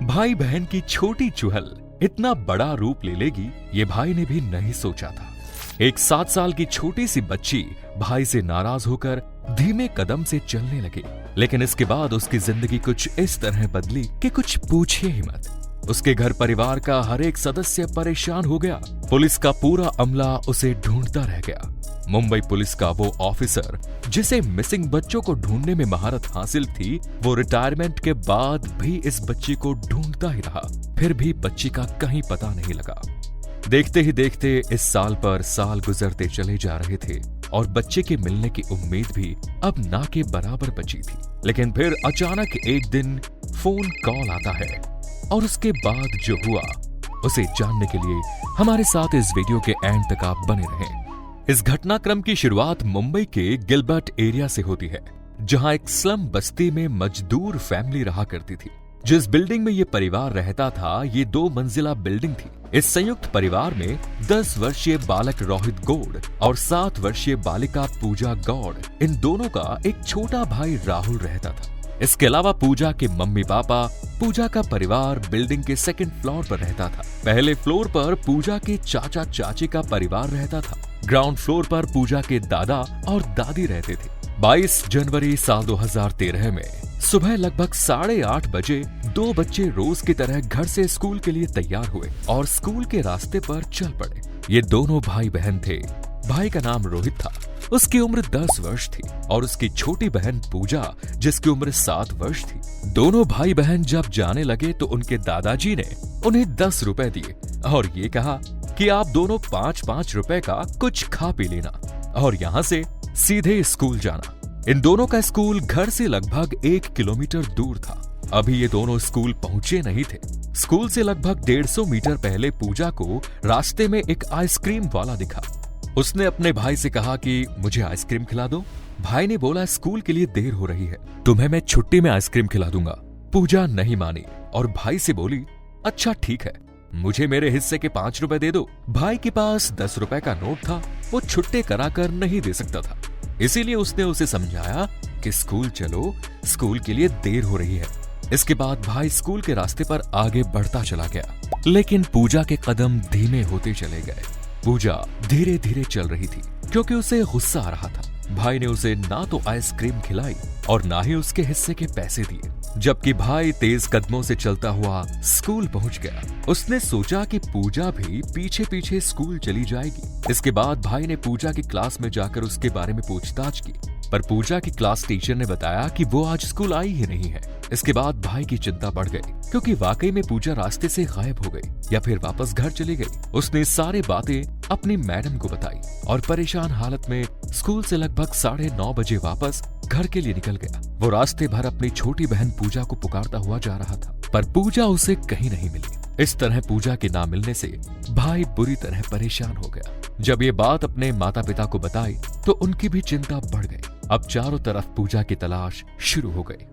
भाई बहन की छोटी चुहल इतना बड़ा रूप ले लेगी, ये भाई ने भी नहीं सोचा था। एक 7 साल की छोटी सी बच्ची भाई से नाराज होकर धीमे कदम से चलने लगी, लेकिन इसके बाद उसकी जिंदगी कुछ इस तरह बदली कि कुछ पूछिए ही मत। उसके घर परिवार का हर एक सदस्य परेशान हो गया। पुलिस का पूरा अमला उसे ढूंढता रह गया। मुंबई पुलिस का वो ऑफिसर जिसे मिसिंग बच्चों को ढूंढने में महारत हासिल थी, वो रिटायरमेंट के बाद भी इस बच्ची को ढूंढता ही रहा। फिर भी बच्ची का कहीं पता नहीं लगा। देखते ही देखते इस साल पर साल गुजरते चले जा रहे थे और बच्चे के मिलने की उम्मीद भी अब ना के बराबर बची थी। लेकिन फिर अचानक एक दिन फोन कॉल आता है और उसके बाद जो हुआ उसे जानने के लिए हमारे साथ इस वीडियो के एंड तक आप बने रहें। इस घटनाक्रम की शुरुआत मुंबई के गिलबर्ट एरिया से होती है, जहां एक स्लम बस्ती में मजदूर फैमिली रहा करती थी। जिस बिल्डिंग में ये परिवार रहता था, ये 2 मंजिला बिल्डिंग थी। इस संयुक्त परिवार में 10 वर्षीय बालक रोहित गौड़ और 7 वर्षीय बालिका पूजा गौड़, इन दोनों का एक छोटा भाई राहुल रहता था। इसके अलावा पूजा के मम्मी पापा, पूजा का परिवार बिल्डिंग के 2nd फ्लोर पर रहता था। पहले फ्लोर पर पूजा के चाचा चाची का परिवार रहता था। ग्राउंड फ्लोर पर पूजा के दादा और दादी रहते थे। 22 जनवरी साल 2013 में सुबह लगभग 8:30 बजे 2 बच्चे रोज की तरह घर से स्कूल के लिए तैयार हुए और स्कूल के रास्ते पर चल पड़े। ये दोनों भाई बहन थे। भाई का नाम रोहित था, उसकी उम्र 10 वर्ष थी, और उसकी छोटी बहन पूजा, जिसकी उम्र 7 वर्ष थी। दोनों भाई बहन जब जाने लगे तो उनके दादाजी ने उन्हें 10 रुपए दिए और ये कहा कि आप दोनों 5-5 रुपए का कुछ खा पी लेना और यहाँ से सीधे स्कूल जाना। इन दोनों का स्कूल घर से लगभग 1 किलोमीटर दूर था। अभी ये दोनों स्कूल पहुंचे नहीं थे। स्कूल से लगभग 150 मीटर पहले पूजा को रास्ते में एक आइसक्रीम वाला दिखा। उसने अपने भाई से कहा कि मुझे आइसक्रीम खिला दो। भाई ने बोला, स्कूल के लिए देर हो रही है, तुम्हें मैं छुट्टी में आइसक्रीम खिला दूंगा। पूजा नहीं मानी और भाई से बोली, अच्छा ठीक है, मुझे मेरे हिस्से के 5 रुपए दे दो। भाई के पास 10 रुपए का नोट था, वो छुट्टे कराकर नहीं दे सकता था, इसीलिए उसने उसे समझाया कि स्कूल चलो, स्कूल के लिए देर हो रही है। इसके बाद भाई स्कूल के रास्ते पर आगे बढ़ता चला गया, लेकिन पूजा के कदम धीमे होते चले गए। पूजा धीरे धीरे चल रही थी क्योंकि उसे गुस्सा आ रहा था। भाई ने उसे ना तो आइसक्रीम खिलाई और ना ही उसके हिस्से के पैसे दिए। जबकि भाई तेज कदमों से चलता हुआ स्कूल पहुंच गया। उसने सोचा कि पूजा भी पीछे पीछे स्कूल चली जाएगी। इसके बाद भाई ने पूजा की क्लास में जाकर उसके बारे में पूछताछ की, पर पूजा की क्लास टीचर ने बताया कि वो आज स्कूल आई ही नहीं है। इसके बाद भाई की चिंता बढ़ गई क्योंकि वाकई में पूजा रास्ते से गायब हो गई या फिर वापस घर चली गई। उसने सारी बातें अपनी मैडम को बताई और परेशान हालत में स्कूल से लगभग 9:30 बजे वापस घर के लिए निकल गया। वो रास्ते भर अपनी छोटी बहन पूजा को पुकारता हुआ जा रहा था, पर पूजा उसे कहीं नहीं मिली। इस तरह पूजा के ना मिलने से भाई बुरी तरह परेशान हो गया। जब ये बात अपने माता पिता को बताई तो उनकी भी चिंता बढ़ गई। अब चारों तरफ पूजा की तलाश शुरू हो गई,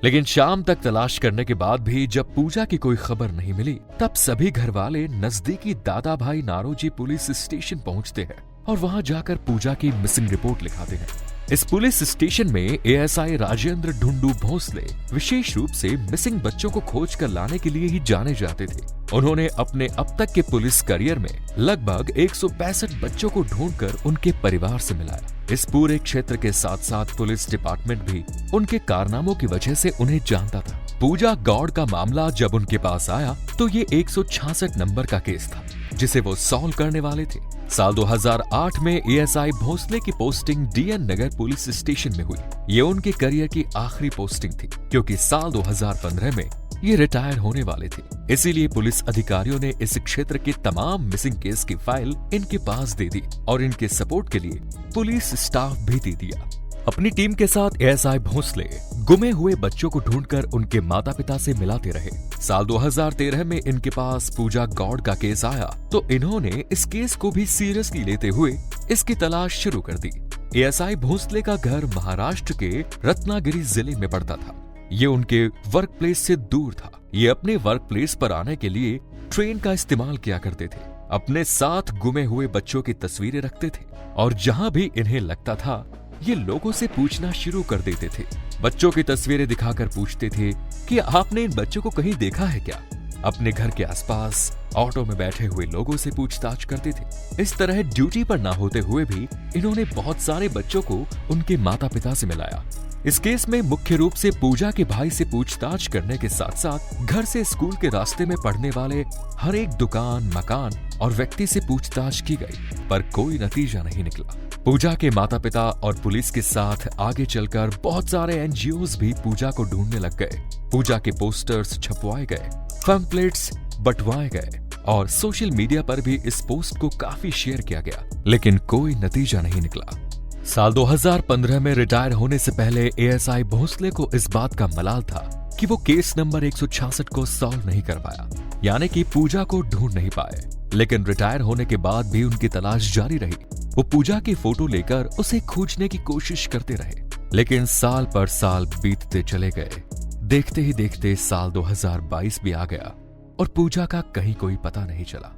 लेकिन शाम तक तलाश करने के बाद भी जब पूजा की कोई खबर नहीं मिली, तब सभी घर वाले नजदीकी दादा भाई नारोजी पुलिस स्टेशन पहुंचते हैं और वहां जाकर पूजा की मिसिंग रिपोर्ट लिखाते हैं। इस पुलिस स्टेशन में एएसआई राजेंद्र ढुंडू भोसले विशेष रूप से मिसिंग बच्चों को खोज कर लाने के लिए ही जाने जाते थे। उन्होंने अपने अब तक के पुलिस करियर में लगभग 165 बच्चों को ढूंढकर उनके परिवार से मिलाया। इस पूरे क्षेत्र के साथ साथ पुलिस डिपार्टमेंट भी उनके कारनामों की वजह से उन्हें जानता था। पूजा गौड़ का मामला जब उनके पास आया तो ये 166 नंबर का केस था जिसे वो सॉल्व करने वाले थे। साल 2008 में एएसआई भोसले की पोस्टिंग डीएन नगर पुलिस स्टेशन में हुई। ये उनके करियर की आखिरी पोस्टिंग थी क्योंकि साल 2015 में ये रिटायर होने वाले थे। इसीलिए पुलिस अधिकारियों ने इस क्षेत्र के तमाम मिसिंग केस की फाइल इनके पास दे दी और इनके सपोर्ट के लिए पुलिस स्टाफ भी दे दिया। अपनी टीम के साथ एएसआई भोसले गुमे हुए बच्चों को ढूंढकर उनके माता पिता से मिलाते रहे। साल 2013 में इनके पास पूजा गौड़ का केस आया तो इन्होंने इस केस को भी सीरियसली लेते हुए इसकी तलाश शुरू कर दी। एएसआई भोसले का घर महाराष्ट्र के रत्नागिरी जिले में पड़ता था। ये उनके वर्क प्लेस से दूर था। ये अपने वर्क प्लेस पर आने के लिए ट्रेन का इस्तेमाल किया करते थे। अपने साथ गुमे हुए बच्चों की तस्वीरें रखते थे और जहां भी इन्हें लगता था ये लोगों से पूछना शुरू कर देते थे। बच्चों की तस्वीरें दिखाकर पूछते थे कि आपने इन बच्चों को कहीं देखा है क्या। अपने घर के आसपास ऑटो में बैठे हुए लोगों से पूछताछ करते थे। इस तरह ड्यूटी पर ना होते हुए भी इन्होंने बहुत सारे बच्चों को उनके माता पिता से मिलाया। इस केस में मुख्य रूप से पूजा के भाई से पूछताछ करने के साथ साथ घर से स्कूल के रास्ते में पड़ने वाले हर एक दुकान, मकान और व्यक्ति से पूछताछ की गई, पर कोई नतीजा नहीं निकला। पूजा के माता पिता और पुलिस के साथ आगे चलकर बहुत सारे एनजीओज भी पूजा को ढूंढने लग गए। पूजा के पोस्टर्स छपवाए गए, पैम्फलेट्स बंटवाए गए और सोशल मीडिया पर भी इस पोस्ट को काफी शेयर किया गया, लेकिन कोई नतीजा नहीं निकला। साल 2015 में रिटायर होने से पहले एएसआई भोसले को इस बात का मलाल था कि वो केस नंबर 166 को सॉल्व नहीं कर पाया, यानी कि पूजा को ढूंढ नहीं पाए। लेकिन रिटायर होने के बाद भी उनकी तलाश जारी रही। वो पूजा की फोटो लेकर उसे खोजने की कोशिश करते रहे, लेकिन साल पर साल बीतते चले गए। देखते ही देखते साल 2022 भी आ गया और पूजा का कहीं कोई पता नहीं चला।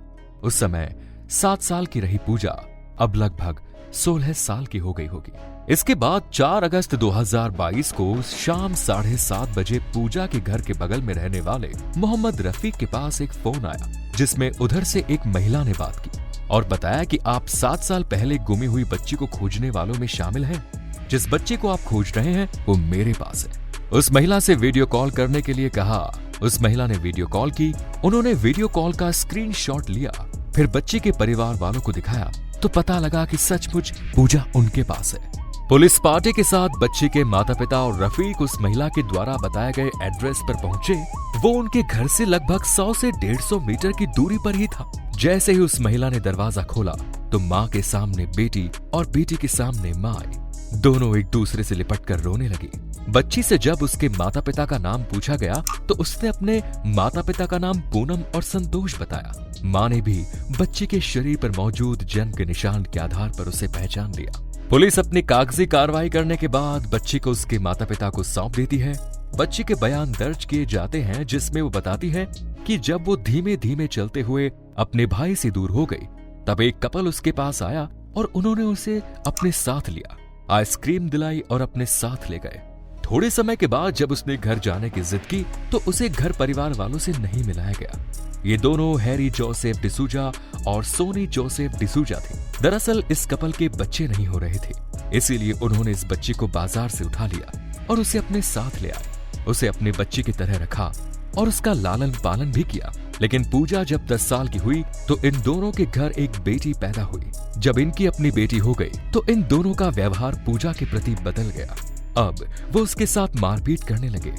उस समय 7 साल की रही पूजा अब लगभग 16 साल की हो गई होगी। इसके बाद 4 अगस्त 2022 को शाम 7:30 बजे पूजा के घर के बगल में रहने वाले मोहम्मद रफीक के पास एक फोन आया, जिसमें उधर से एक महिला ने बात की और बताया कि आप 7 साल पहले गुमी हुई बच्ची को खोजने वालों में शामिल हैं। जिस बच्चे को आप खोज रहे हैं वो मेरे पास है। उस महिला से वीडियो कॉल करने के लिए कहा। उस महिला ने वीडियो कॉल की। उन्होंने वीडियो कॉल का स्क्रीनशॉट लिया, फिर बच्चे के परिवार वालों को दिखाया तो पता लगा कि सचमुच पूजा उनके पास है। पुलिस पार्टी के साथ बच्चे के माता पिता और रफीक उस महिला के द्वारा बताए गए एड्रेस पर पहुंचे। वो उनके घर से लगभग 100 से 150 मीटर की दूरी पर ही था। जैसे ही उस महिला ने दरवाजा खोला तो माँ के सामने बेटी और बेटी के सामने माँ आई। दोनों एक दूसरे से लिपटकर रोने लगी। बच्ची से जब उसके माता पिता का नाम पूछा गया तो उसने अपने माता पिता का नाम पूनम और संतोष बताया। माँ ने भी बच्ची के शरीर पर मौजूद जन्म के निशान के आधार पर उसे पहचान लिया। पुलिस अपनी कागजी कार्रवाई करने के बाद बच्ची को उसके माता पिता को सौंप देती है। बच्ची के बयान दर्ज किए जाते हैं, जिसमें वो बताती है कि जब वो धीमे धीमे चलते हुए अपने भाई से दूर हो गई, तब एक कपल उसके पास आया और उन्होंने उसे अपने साथ लिया, आइसक्रीम दिलाई और अपने साथ ले गए। थोड़े समय के बाद जब उसने घर जाने की जिद की तो उसे घर परिवार वालों से नहीं मिलाया गया। ये दोनों हैरी जोसेफ डिसूजा और सोनी जोसेफ डिसूजा थे। दरअसल इस कपल के बच्चे नहीं हो रहे थे, इसीलिए उन्होंने इस बच्ची को बाजार से उठा लिया और उसे अपने साथ ले आए। उसे अपने बच्चे की तरह रखा और उसका लालन पालन भी किया। लेकिन पूजा जब 10 साल की हुई तो इन दोनों के घर एक बेटी पैदा हुई। जब इनकी अपनी बेटी हो गई तो इन दोनों का व्यवहार पूजा के प्रति बदल गया। अब वो उसके साथ मारपीट करने लगे।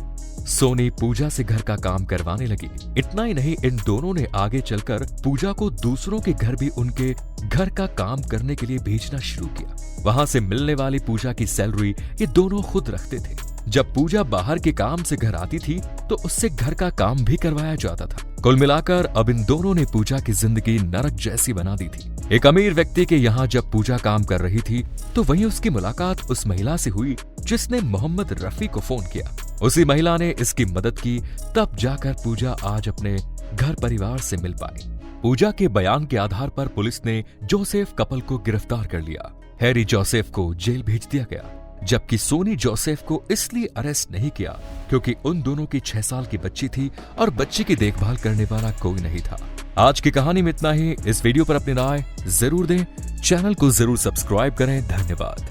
सोनी पूजा से घर का काम करवाने लगी। इतना ही नहीं, इन दोनों ने आगे चलकर पूजा को दूसरों के घर भी उनके घर का काम करने के लिए भेजना शुरू किया। वहां से मिलने वाली पूजा की सैलरी ये दोनों खुद रखते थे। जब पूजा बाहर के काम से घर आती थी तो उससे घर का काम भी करवाया जाता था। कुल मिलाकर अब इन दोनों ने पूजा की जिंदगी नरक जैसी बना दी थी। एक अमीर व्यक्ति के यहाँ जब पूजा काम कर रही थी तो वहीं उसकी मुलाकात उस महिला से हुई जिसने मोहम्मद रफी को फोन किया। उसी महिला ने इसकी मदद की, तब जाकर पूजा आज अपने घर परिवार से मिल पाई। पूजा के बयान के आधार पर पुलिस ने जोसेफ कपल को गिरफ्तार कर लिया। हैरी जोसेफ को जेल भेज दिया गया, जबकि सोनी जोसेफ को इसलिए अरेस्ट नहीं किया क्योंकि उन दोनों की 6 साल की बच्ची थी और बच्ची की देखभाल करने वाला कोई नहीं था। आज की कहानी में इतना ही। इस वीडियो पर अपनी राय जरूर दें, चैनल को जरूर सब्सक्राइब करें। धन्यवाद।